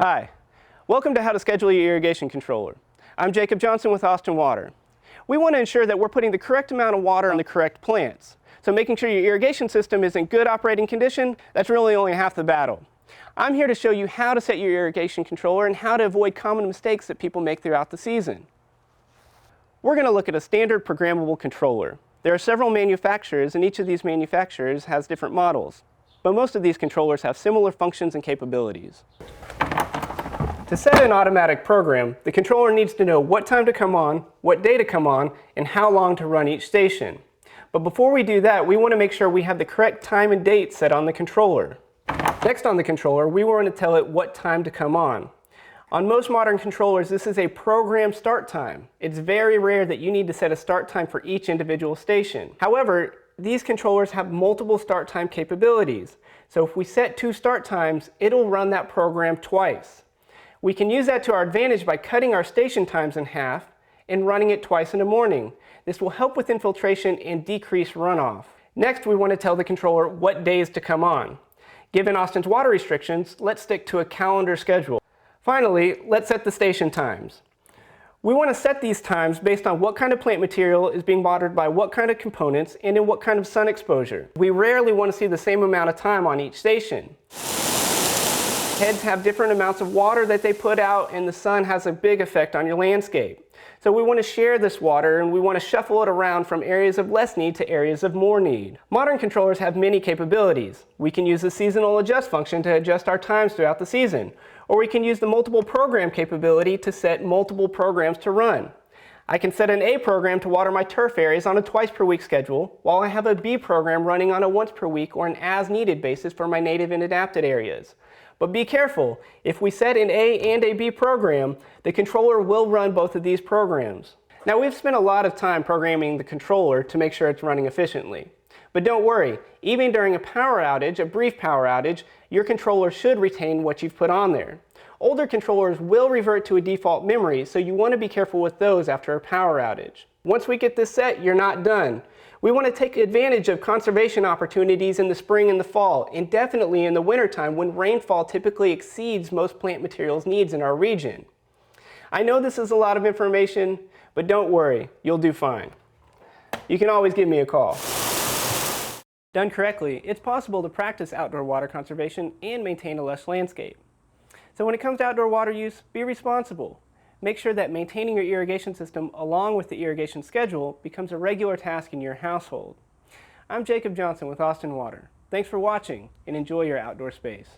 Hi, welcome to How to Schedule Your Irrigation Controller. I'm Jacob Johnson with Austin Water. We want to ensure that we're putting the correct amount of water on the correct plants. So making sure your irrigation system is in good operating condition, that's really only half the battle. I'm here to show you how to set your irrigation controller and how to avoid common mistakes that people make throughout the season. We're going to look at a standard programmable controller. There are several manufacturers, and each of these manufacturers has different models. But most of these controllers have similar functions and capabilities. To set an automatic program, the controller needs to know what time to come on, what day to come on, and how long to run each station. But before we do that, we want to make sure we have the correct time and date set on the controller. Next on the controller, we want to tell it what time to come on. On most modern controllers, this is a program start time. It's very rare that you need to set a start time for each individual station. However, these controllers have multiple start time capabilities. So if we set 2 start times, it'll run that program twice. We can use that to our advantage by cutting our station times in half and running it twice in the morning. This will help with infiltration and decrease runoff. Next, we want to tell the controller what days to come on. Given Austin's water restrictions, let's stick to a calendar schedule. Finally, let's set the station times. We want to set these times based on what kind of plant material is being watered by what kind of components and in what kind of sun exposure. We rarely want to see the same amount of time on each station. Heads have different amounts of water that they put out, and the sun has a big effect on your landscape. So we want to share this water, and we want to shuffle it around from areas of less need to areas of more need. Modern controllers have many capabilities. We can use the seasonal adjust function to adjust our times throughout the season, or we can use the multiple program capability to set multiple programs to run. I can set an A program to water my turf areas on a twice per week schedule, while I have a B program running on a once per week or an as needed basis for my native and adapted areas. But be careful, if we set an A and a B program, the controller will run both of these programs. Now, we've spent a lot of time programming the controller to make sure it's running efficiently. But don't worry, even during a power outage, a brief power outage, your controller should retain what you've put on there. Older controllers will revert to a default memory, so you want to be careful with those after a power outage. Once we get this set, you're not done. We want to take advantage of conservation opportunities in the spring and the fall, and definitely in the wintertime when rainfall typically exceeds most plant materials needs in our region. I know this is a lot of information, but don't worry, you'll do fine. You can always give me a call. Done correctly, it's possible to practice outdoor water conservation and maintain a lush landscape. So when it comes to outdoor water use, be responsible. Make sure that maintaining your irrigation system along with the irrigation schedule becomes a regular task in your household. I'm Jacob Johnson with Austin Water. Thanks for watching and enjoy your outdoor space.